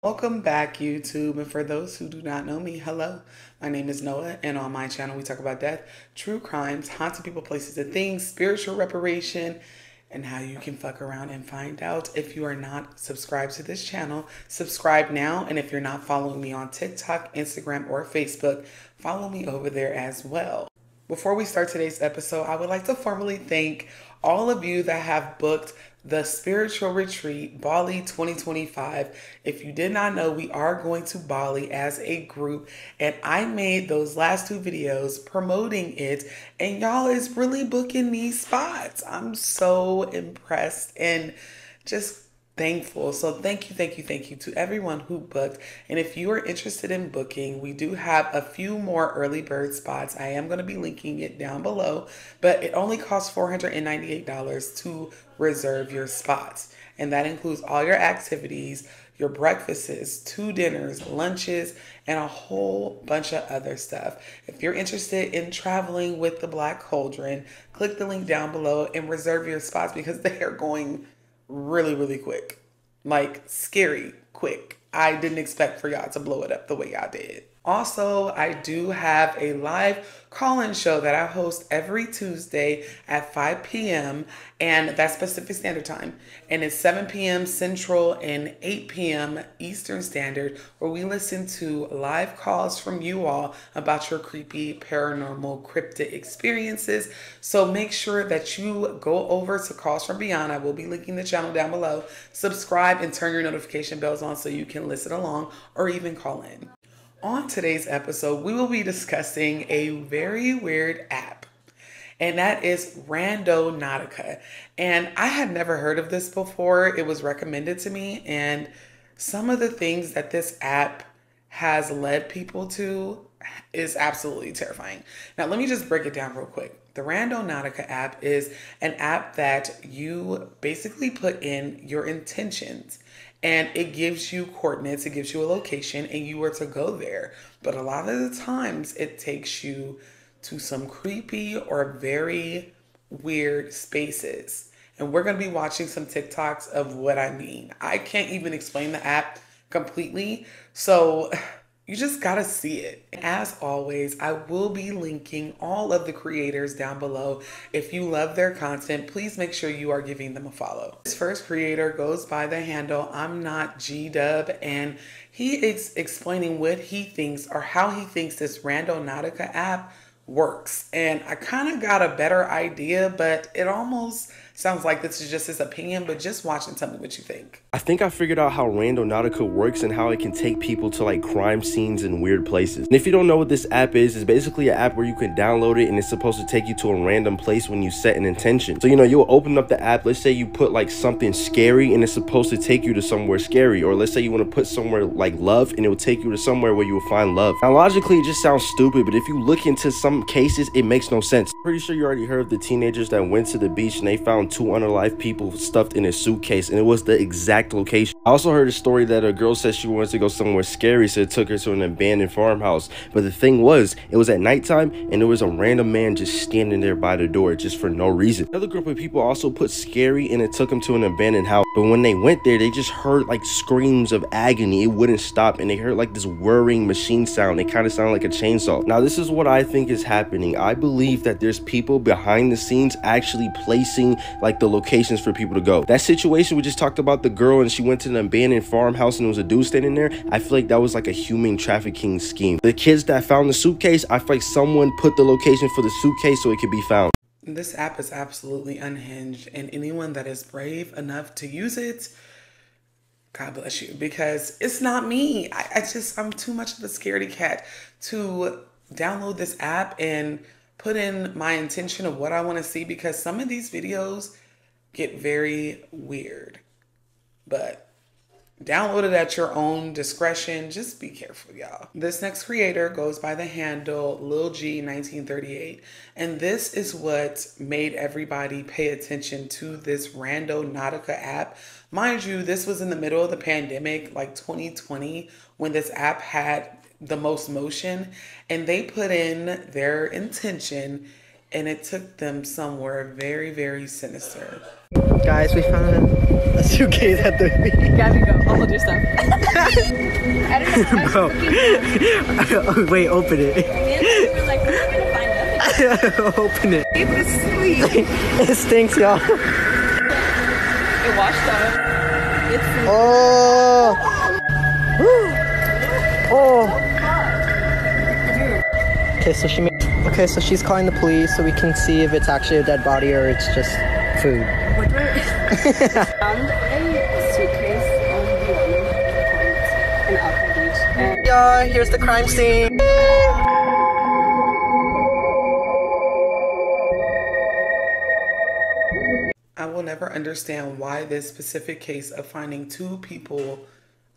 Welcome back, YouTube. And for those who do not know me, hello. My name is Noah, and on my channel, we talk about death, true crimes, haunted people, places, and things, spiritual reparation, and how you can fuck around and find out. If you are not subscribed to this channel, subscribe now. And if you're not following me on TikTok, Instagram, or Facebook, follow me over there as well. Before we start today's episode, I would like to formally thank all of you that have booked the spiritual retreat Bali 2025. If you did not know, we are going to Bali as a group, and I made those last two videos promoting it, and y'all is really booking these spots. I'm so impressed and just thankful. So thank you to everyone who booked. And if you are interested in booking, we do have a few more early bird spots. I am going to be linking it down below, but it only costs $498 to reserve your spots. And that includes all your activities, your breakfasts, 2 dinners, lunches, and a whole bunch of other stuff. If you're interested in traveling with the Black Cauldron, click the link down below and reserve your spots because they are going really quick. Like scary quick. I didn't expect for y'all to blow it up the way y'all did. Also, I do have a live call-in show that I host every Tuesday at 5 p.m. and that's Pacific Standard Time. And it's 7 p.m. Central and 8 p.m. Eastern Standard, where we listen to live calls from you all about your creepy, paranormal, cryptid experiences. So make sure that you go over to Calls from Beyond. I will be linking the channel down below. Subscribe and turn your notification bells on so you can listen along or even call in. On today's episode, we will be discussing a very weird app, and that is Randonautica. And I had never heard of this before. It was recommended to me, and some of the things that this app has led people to is absolutely terrifying. Now, let me just break it down real quick. The Randonautica app is an app that you basically put in your intentions, and it gives you coordinates, it gives you a location, and you are to go there. But a lot of the times it takes you to some creepy or very weird spaces. And we're going to be watching some TikToks of what I mean. I can't even explain the app completely, so you just gotta see it. As always, I will be linking all of the creators down below. If you love their content, please make sure you are giving them a follow. This first creator goes by the handle I'm Not G-Dub, and he is explaining what he thinks or how he thinks this Randonautica app works. And I kind of got a better idea, but it almost sounds like this is just his opinion, but just watch and tell me what you think. I think I figured out how Randonautica works and how it can take people to like crime scenes and weird places. And if you don't know what this app is, it's basically an app where you can download it and it's supposed to take you to a random place when you set an intention. So, you'll open up the app. Let's say you put like something scary and it's supposed to take you to somewhere scary. Or let's say you want to put somewhere like love and it will take you to somewhere where you will find love. Now, logically, it just sounds stupid, but if you look into some cases, it makes no sense. Pretty sure you already heard of the teenagers that went to the beach and they found 2 unalive people stuffed in a suitcase, and it was the exact location. I also heard a story that a girl said she wanted to go somewhere scary, so it took her to an abandoned farmhouse. But the thing was, it was at nighttime and there was a random man just standing there by the door just for no reason. Another group of people also put scary and it took them to an abandoned house. But when they went there, they just heard like screams of agony. It wouldn't stop, and they heard like this whirring machine sound. It kind of sounded like a chainsaw. Now, this is what I think is happening. I believe that there's people behind the scenes actually placing like the locations for people to go. That situation we just talked about, the girl and she went to an abandoned farmhouse and there was a dude standing there. I feel like that was like a human trafficking scheme. The kids that found the suitcase, I feel like someone put the location for the suitcase so it could be found. This app is absolutely unhinged, and anyone that is brave enough to use it, God bless you, because it's not me. I'm too much of a scaredy cat to download this app and put in my intention of what I want to see, because some of these videos get very weird. But download it at your own discretion. Just be careful, y'all. This next creator goes by the handle Lil G 1938. And this is what made everybody pay attention to this Randonautica app. Mind you, this was in the middle of the pandemic, like 2020, when this app had the most motion. And they put in their intention and it took them somewhere very, very sinister. Guys, we found a suitcase at the beach. Gabby, go. I'll hold your stuff. I don't know. Bro. Wait, open it. We were like, we're gonna find out. Open it. It's sweet. It stinks, y'all. It washed up. It's sweet. Oh. Oh. Okay, so she made. Okay, so she's calling the police so we can see if it's actually a dead body or it's just food. Found a suitcase on the point in Alpine Beach. And Yeah, here's the crime scene. I will never understand why this specific case of finding 2 people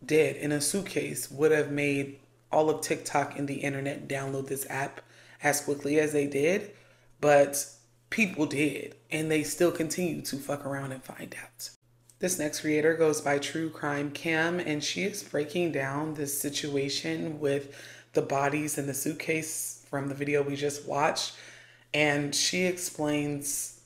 dead in a suitcase would have made all of TikTok and the internet download this app as quickly as they did, but people did, and they still continue to fuck around and find out. This next creator goes by True Crime Cam, and she is breaking down this situation with the bodies in the suitcase from the video we just watched, and she explains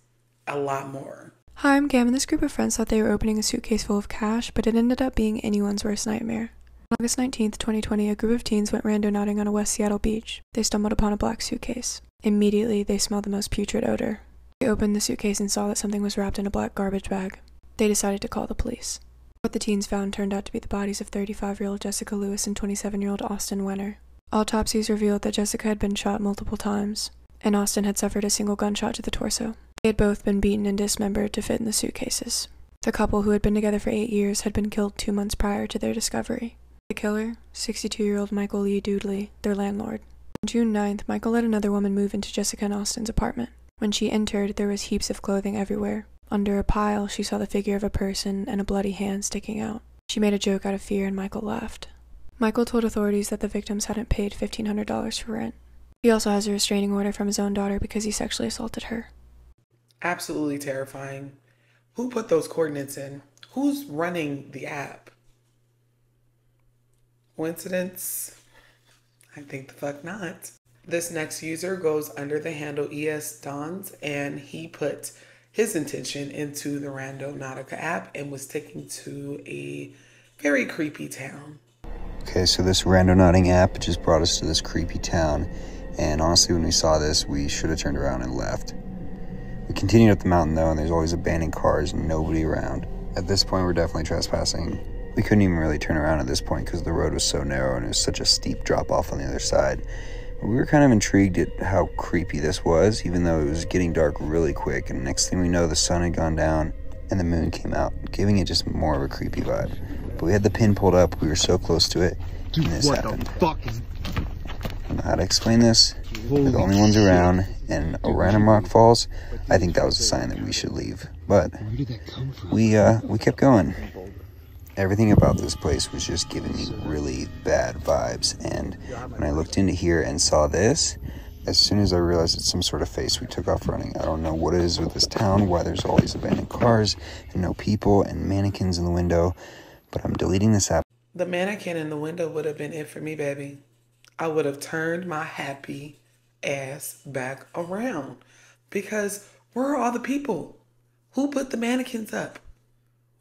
a lot more. Hi, I'm Cam, and this group of friends thought they were opening a suitcase full of cash, but it ended up being anyone's worst nightmare. On August 19th, 2020, a group of teens went randonauting on a West Seattle beach. They stumbled upon a black suitcase. Immediately, they smelled the most putrid odor. They opened the suitcase and saw that something was wrapped in a black garbage bag. They decided to call the police. What the teens found turned out to be the bodies of 35-year-old Jessica Lewis and 27-year-old Austin Wenner. Autopsies revealed that Jessica had been shot multiple times, and Austin had suffered a single gunshot to the torso. They had both been beaten and dismembered to fit in the suitcases. The couple, who had been together for 8 years, had been killed 2 months prior to their discovery. The killer, 62-year-old Michael Lee Doodley, their landlord. On June 9th, Michael let another woman move into Jessica and Austin's apartment. When she entered, there was heaps of clothing everywhere. Under a pile, she saw the figure of a person and a bloody hand sticking out. She made a joke out of fear and Michael laughed. Michael told authorities that the victims hadn't paid $1,500 for rent. He also has a restraining order from his own daughter because he sexually assaulted her. Absolutely terrifying. Who put those coordinates in? Who's running the app? Coincidence? I think the fuck not. This next user goes under the handle ES Dons, and he put his intention into the Randonautica app and was taken to a very creepy town. Okay, so this randonauting app just brought us to this creepy town, and honestly, when we saw this, we should have turned around and left. We continued up the mountain though, and there's always abandoned cars and nobody around. At this point, we're definitely trespassing. We couldn't even really turn around at this point because the road was so narrow and it was such a steep drop off on the other side. But we were kind of intrigued at how creepy this was, even though it was getting dark really quick, and next thing we know, the sun had gone down and the moon came out, giving it just more of a creepy vibe. But we had the pin pulled up, we were so close to it, and this happened. The fuck is... I don't know how to explain this. We're the only ones around, and a random rock falls. I think that was a sign that we should leave. But we kept going. Everything about this place was just giving me really bad vibes, and when I looked into here and saw this, as soon as I realized it's some sort of face, we took off running. I don't know what it is with this town, why there's all these abandoned cars and no people and mannequins in the window, but I'm deleting this app. The mannequin in the window would have been it for me, baby. I would have turned my happy ass back around, because where are all the people? Who put the mannequins up?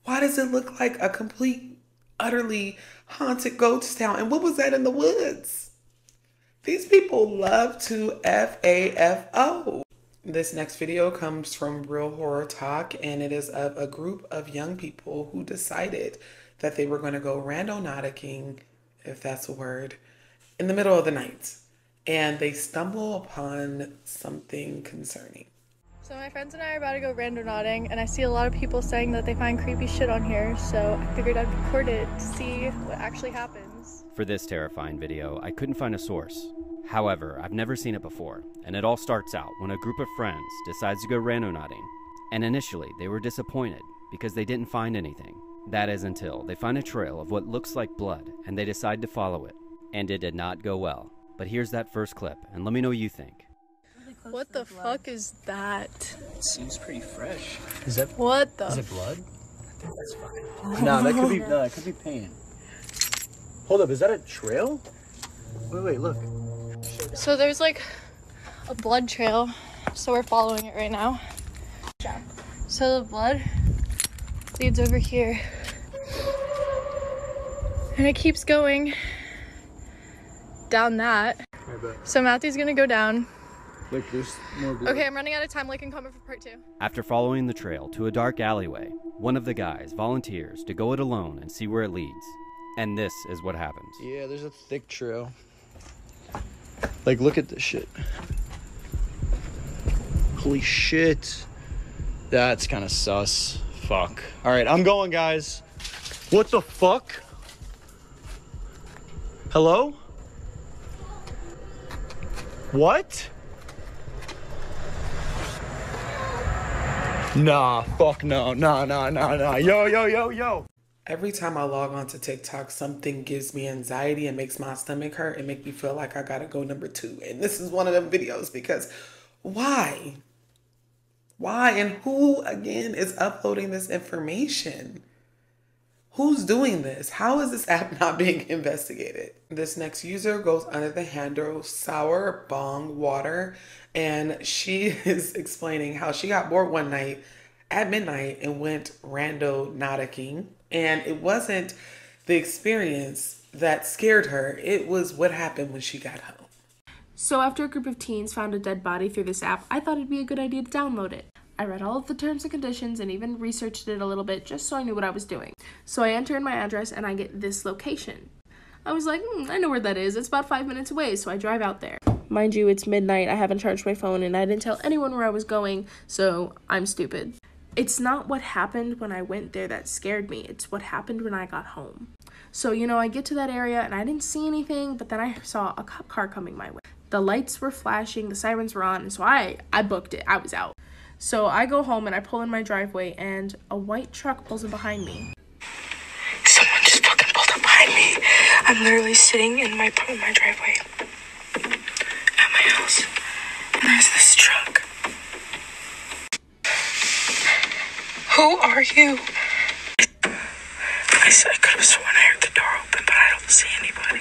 Why does it look like a complete, utterly haunted ghost town? And what was that in the woods? These people love to F-A-F-O. This next video comes from Real Horror Talk, and it is of a group of young people who decided that they were going to go randonauticing, if that's a word, in the middle of the night. And they stumble upon something concerning. So my friends and I are about to go randonauting, and I see a lot of people saying that they find creepy shit on here, so I figured I'd record it to see what actually happens. For this terrifying video, I couldn't find a source. However, I've never seen it before, and it all starts out when a group of friends decides to go randonauting. And initially, they were disappointed because they didn't find anything. That is until they find a trail of what looks like blood, and they decide to follow it. And it did not go well. But here's that first clip, and let me know what you think. What the fuck is that? It seems pretty fresh. Is that What the? Is it blood? I think that's fucking... No, that could be pain. Hold up, is that a trail? Wait, look. So there's like a blood trail, so we're following it right now. So the blood leads over here. And it keeps going down that. So Matthew's gonna go down. Look, there's more blood. Okay, I'm running out of time. Like and comment for part 2. After following the trail to a dark alleyway, one of the guys volunteers to go it alone and see where it leads. And this is what happens. Yeah, there's a thick trail. Like, look at this shit. Holy shit. That's kind of sus. Fuck. All right, I'm going, guys. What the fuck? Hello? What? Nah, fuck no. Nah. Yo. Every time I log on to TikTok, something gives me anxiety and makes my stomach hurt and make me feel like I gotta go number 2. And this is one of them videos because why? Why and who, again, is uploading this information? Who's doing this? How is this app not being investigated? This next user goes under the handle Sour Bong Water, and she is explaining how she got bored one night at midnight and went randonauticing. And it wasn't the experience that scared her. It was what happened when she got home. So after a group of teens found a dead body through this app, I thought it'd be a good idea to download it. I read all of the terms and conditions and even researched it a little bit just so I knew what I was doing. So I enter in my address and I get this location. I was like, I know where that is. It's about 5 minutes away, so I drive out there. Mind you, it's midnight, I haven't charged my phone, and I didn't tell anyone where I was going, so I'm stupid. It's not what happened when I went there that scared me. It's what happened when I got home. So, I get to that area and I didn't see anything, but then I saw a cop car coming my way. The lights were flashing, the sirens were on, and so I booked it. I was out. So I go home and I pull in my driveway and a white truck pulls in behind me. Someone just fucking pulled up behind me. I'm literally sitting in my driveway at my house, and there's this truck. Who are you? I could have sworn I heard the door open, but I don't see anybody.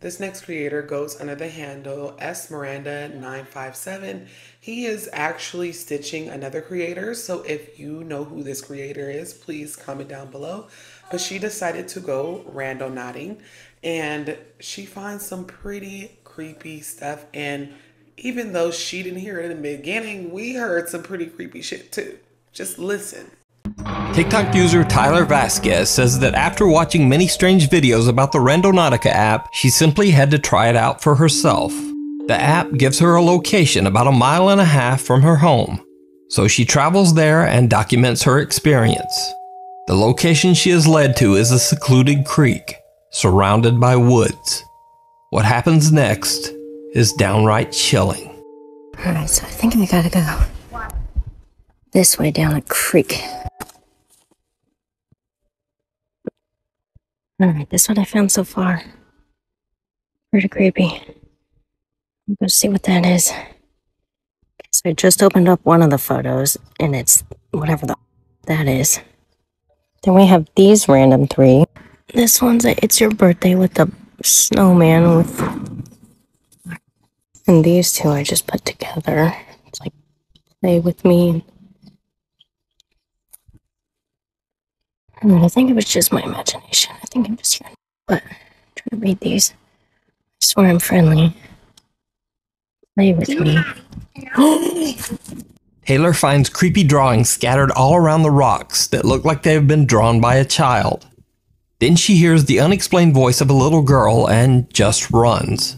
This next creator goes under the handle Esmeralda957. He is actually stitching another creator, so if you know who this creator is, please comment down below. But she decided to go randonauting, and she finds some pretty creepy stuff. And even though she didn't hear it in the beginning, we heard some pretty creepy shit too. Just listen. TikTok user Tyler Vasquez says that after watching many strange videos about the Randonautica app, she simply had to try it out for herself. The app gives her a location about 1.5 miles from her home, so she travels there and documents her experience. The location she is led to is a secluded creek, surrounded by woods. What happens next is downright chilling. Alright, so I think we gotta go this way down a creek. Alright, this is what I found so far. Pretty creepy. I'm gonna see what that is. Okay, so I just opened up one of the photos, and it's whatever that is. Then we have these random 3. This one's It's Your Birthday with the snowman with... And these 2 I just put together. It's like, play with me. I think it was just my imagination. I think I'm just trying to read these. I swear I'm friendly. Play with me. Taylor finds creepy drawings scattered all around the rocks that look like they have been drawn by a child. Then she hears the unexplained voice of a little girl and just runs.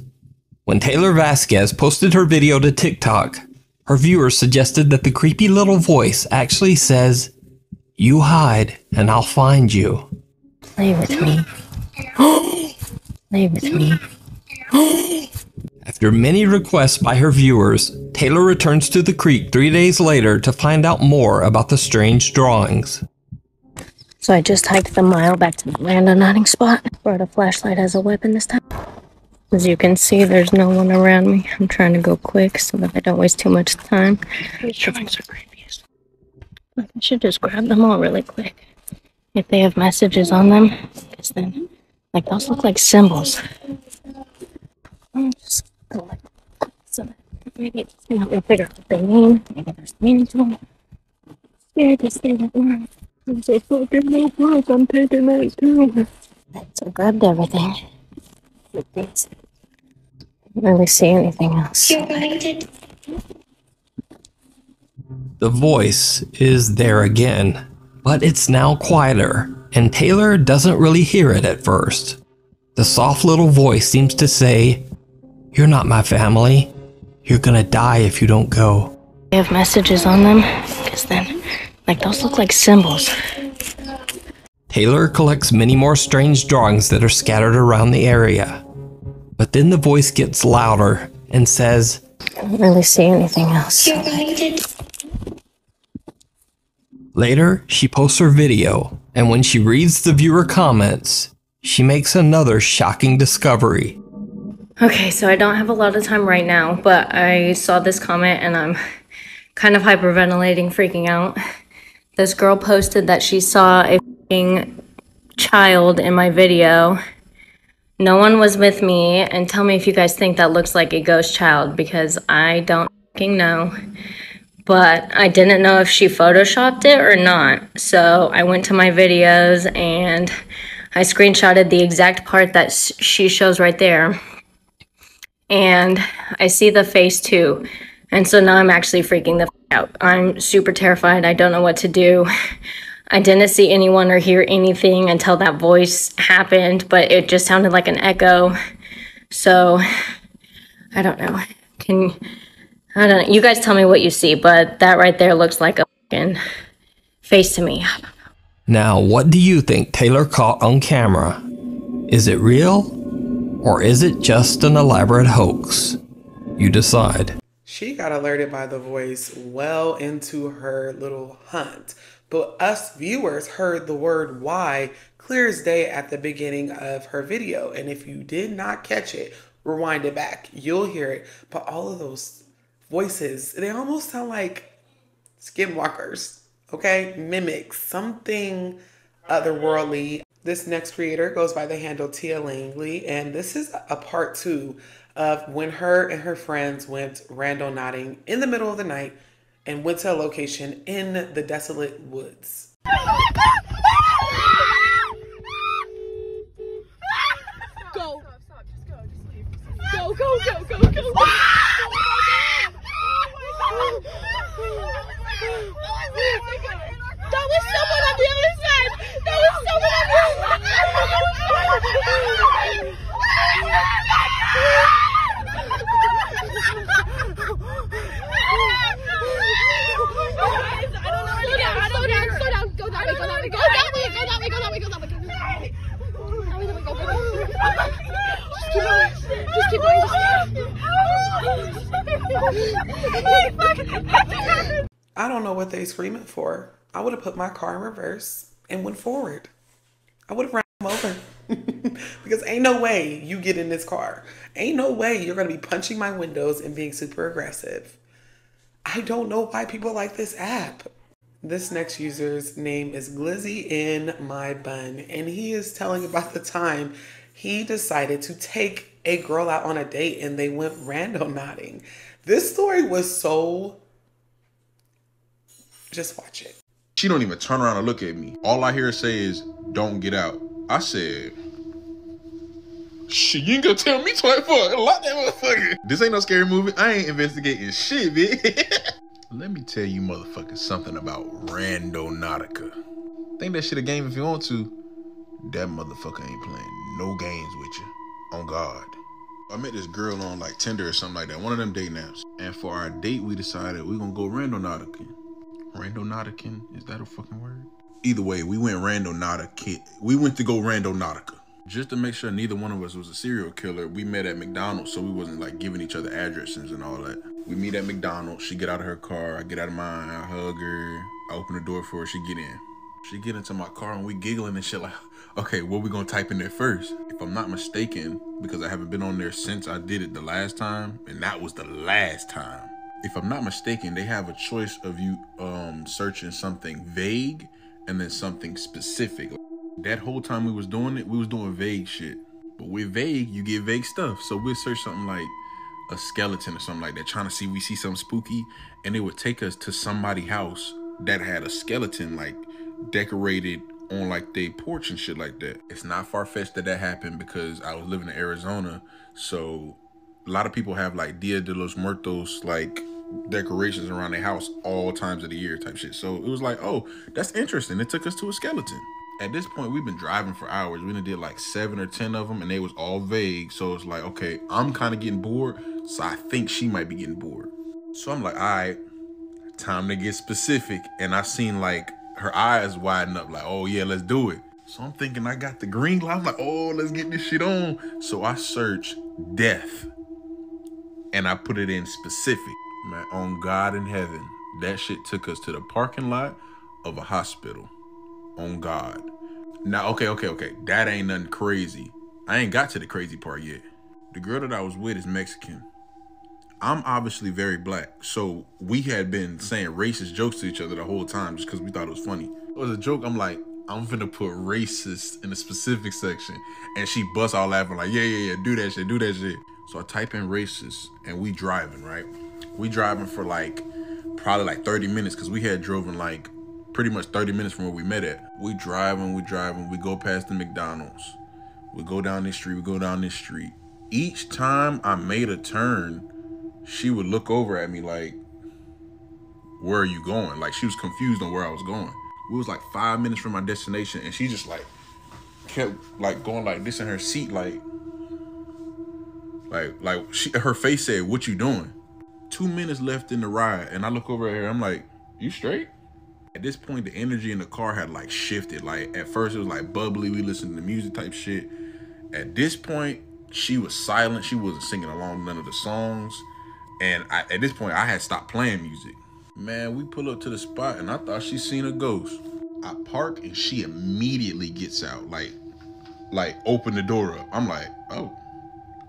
When Taylor Vasquez posted her video to TikTok, her viewers suggested that the creepy little voice actually says, "You hide and I'll find you." Play with me. Play with me. After many requests by her viewers, Taylor returns to the creek 3 days later to find out more about the strange drawings. So I just hiked the mile back to the randonauting spot. Brought a flashlight as a weapon this time. As you can see, there's no one around me. I'm trying to go quick so that I don't waste too much time. These drawings are creepy as fuck. I should just grab them all really quick. If they have messages on them, because then Like, those look like symbols. I'm just gonna like some. Maybe it's help me figure out what they mean. Maybe there's meaning to them. Scared to say that word. There's a fucking notebook. I'm taking that too. So I grabbed everything. Didn't really see anything else. The voice is there again, but it's now quieter, and Taylor doesn't really hear it at first. The soft little voice seems to say, "You're not my family. You're gonna die if you don't go." They have messages on them, because then, like, those look like symbols. Taylor collects many more strange drawings that are scattered around the area. But then the voice gets louder and says, I don't really see anything else. Later, she posts her video, and when she reads the viewer comments, she makes another shocking discovery. Okay, so I don't have a lot of time right now, but I saw this comment and I'm kind of hyperventilating, freaking out. This girl posted that she saw a fucking child in my video. No one was with me, and tell me if you guys think that looks like a ghost child, because I don't fucking know. But I didn't know if she photoshopped it or not. So I went to my videos and I screenshotted the exact part that she shows right there. And I see the face too. And so now I'm actually freaking the f out. I'm super terrified. I don't know what to do. I didn't see anyone or hear anything until that voice happened, but it just sounded like an echo. So I don't know. I don't know. You guys tell me what you see, but that right there looks like a fucking face to me. Now, what do you think Taylor caught on camera? Is it real? Or is it just an elaborate hoax? You decide. She got alerted by the voice well into her little hunt. But us viewers heard the word "why" clear as day at the beginning of her video. And if you did not catch it, rewind it back. You'll hear it. But all of those voices, they almost sound like skinwalkers, okay? Mimics, something otherworldly. This next creator goes by the handle Tia Langley, and this is a part 2 of when her and her friends went randonauting in the middle of the night and went to a location in the desolate woods. Go. Stop. Just go. Just leave. Go. That was someone on the other side. That was someone on the other side. Slow down. Go that way. Just keep going. I don't know what they screaming for. I would have put my car in reverse and went forward. I would have ran them over. Because ain't no way you get in this car. Ain't no way you're going to be punching my windows and being super aggressive. I don't know why people like this app. This next user's name is Glizzy in My Bun, and he is telling about the time he decided to take a girl out on a date and they went randonauting. This story was so... Just watch it. She don't even turn around and look at me. All I hear her say is, "Don't get out." I said, shit, you ain't gonna tell me twice, fuck. Lock that motherfucker. This ain't no scary movie. I ain't investigating shit, bitch. Let me tell you motherfuckers something about Randonautica. Think that shit a game if you want to. That motherfucker ain't playing no games with you. On God. I met this girl on like Tinder or something like that. One of them dating apps. And for our date, we decided we gonna go Randonautica. Randonautica? Is that a fucking word? Either way, we went Randonautica. We went to go Randonautica. Just to make sure neither one of us was a serial killer, we met at McDonald's so we wasn't like giving each other addresses and all that. We meet at McDonald's, she get out of her car, I get out of mine, I hug her, I open the door for her, she get in. She get into my car and we giggling and shit like, okay, what we gonna type in there first? If I'm not mistaken, because I haven't been on there since I did it the last time, and that was the last time. If I'm not mistaken, they have a choice of you searching something vague and then something specific. That whole time we was doing it, we was doing vague shit. But with vague, you get vague stuff. So we'd search something like a skeleton or something like that, trying to see we see something spooky, and it would take us to somebody's house that had a skeleton like decorated on like their porch and shit like that. It's not far-fetched that happened because I was living in Arizona, so a lot of people have like Dia de los Muertos like decorations around their house all times of the year type shit. So it was like, oh, that's interesting. It took us to a skeleton. At this point, we've been driving for hours. We done did like 7 or 10 of them, and they was all vague. So it's like, okay, I'm kind of getting bored, so I think she might be getting bored. So I'm like, all right, time to get specific. And I seen like her eyes widen up like, oh yeah, let's do it. So I'm thinking I got the green light. I'm like, oh, let's get this shit on. So I searched death and I put it in specific. Man, on God in heaven, that shit took us to the parking lot of a hospital. On God. Now, okay. That ain't nothing crazy. I ain't got to the crazy part yet. The girl that I was with is Mexican. I'm obviously very black. So we had been saying racist jokes to each other the whole time just because we thought it was funny. It was a joke. I'm like, I'm finna put racist in a specific section. And she busts all laughing like, yeah, do that shit. So I type in racist and we driving, right? We driving for like, probably like 30 minutes because we had driven like pretty much 30 minutes from where we met at. We driving, we go past the McDonald's. We go down this street, Each time I made a turn, she would look over at me like, where are you going? Like she was confused on where I was going. We was like 5 minutes from my destination and she just like kept like going like this in her seat, her face said, what you doing? 2 minutes left in the ride and I look over at her, I'm like, you straight? At this point, the energy in the car had like shifted. Like at first it was like bubbly, we listened to music type shit. At this point, she was silent. She wasn't singing along none of the songs. And at this point, I had stopped playing music. Man, we pull up to the spot and I thought she seen a ghost. I park and she immediately gets out, like open the door up. I'm like, oh,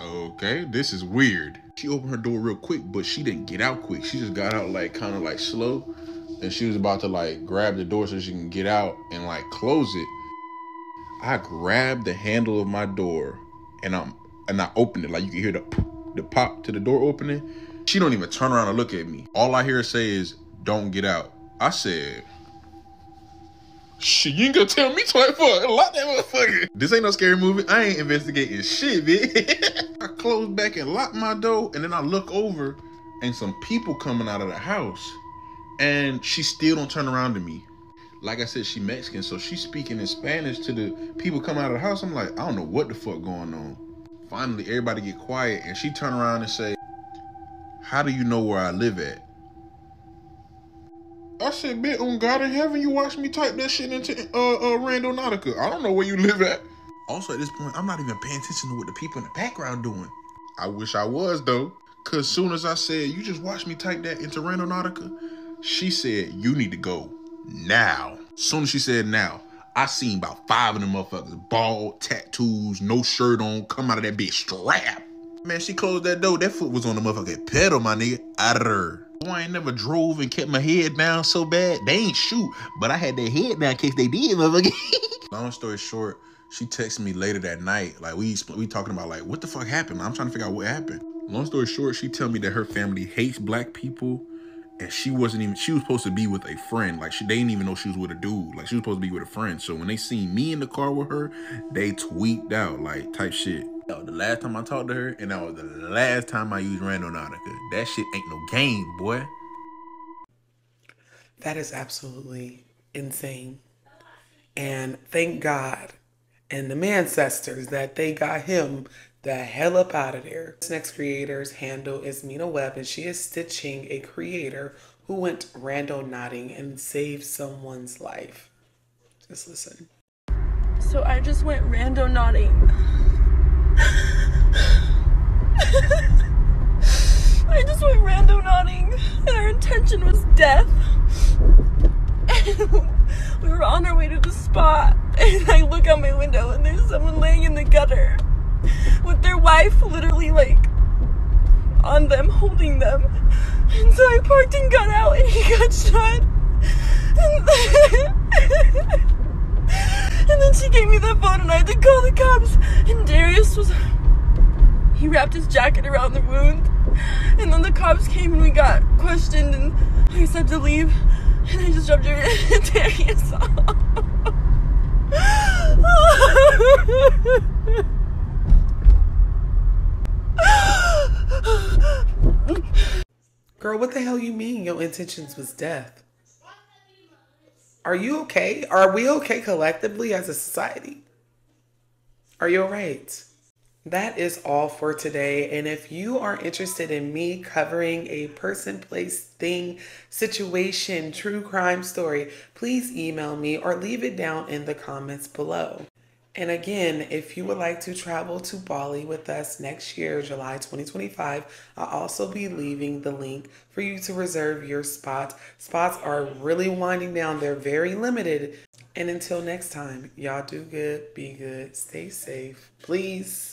okay, this is weird. She opened her door real quick, but she didn't get out quick. She just got out like kind of like slow. And she was about to like grab the door so she can get out and like close it. I grabbed the handle of my door and I opened it. Like you can hear the pop to the door opening. She don't even turn around and look at me. All I hear her say is, don't get out. I said, shit, you ain't gonna tell me twice for lock that motherfucker. This ain't no scary movie. I ain't investigating shit, bitch. I closed back and locked my door and then I look over and some people coming out of the house. And she still don't turn around to me. Like I said, she Mexican, so she's speaking in Spanish to the people coming out of the house. I'm like, I don't know what the fuck going on. Finally, everybody get quiet, and she turn around and say, how do you know where I live at? I said, bitch, on God in heaven, you watch me type that shit into Randonautica. I don't know where you live at. Also, at this point, I'm not even paying attention to what the people in the background doing. I wish I was, though. Because soon as I said, you just watch me type that into Randonautica, she said, you need to go now. Soon as she said now, I seen about 5 of them motherfuckers, bald, tattoos, no shirt on, come out of that bitch strapped. Man, she closed that door. That foot was on the motherfucking pedal, my nigga. Boy, I ain't never drove and kept my head down so bad. They ain't shoot, but I had that head down in case they did, motherfucker. Long story short, she texted me later that night. Like, we talking about, like, what the fuck happened? I'm trying to figure out what happened. Long story short, she tell me that her family hates black people. And she was supposed to be with a friend. Like, they didn't even know she was with a dude. Like, she was supposed to be with a friend. So when they seen me in the car with her, they tweaked out, like, type shit. That was the last time I talked to her, and that was the last time I used Randonautica. That shit ain't no game, boy. That is absolutely insane. And thank God and the ancestors that they got him the hell up out of there. This next creator's handle is Mina Webb, and she is stitching a creator who went randonauting and saved someone's life. Just listen. So I just went randonauting. I just went randonauting, and our intention was death. And we were on our way to the spot, and I look out my window, and there's someone laying in the gutter with their wife literally like on them, holding them. And so I parked and got out, and he got shot. And then she gave me the phone and I had to call the cops. And Darius he wrapped his jacket around the wound. And then the cops came and we got questioned and I said to leave. And I just dropped Darius off. Girl, what the hell you mean your intentions was death? Are you okay? Are we okay collectively as a society? Are you alright? That is all for today. And if you are interested in me covering a person, place, thing, situation, true crime story, please email me or leave it down in the comments below. And again, if you would like to travel to Bali with us next year, July 2025, I'll also be leaving the link for you to reserve your spot. Spots are really winding down. They're very limited. And until next time, y'all do good, be good, stay safe, please.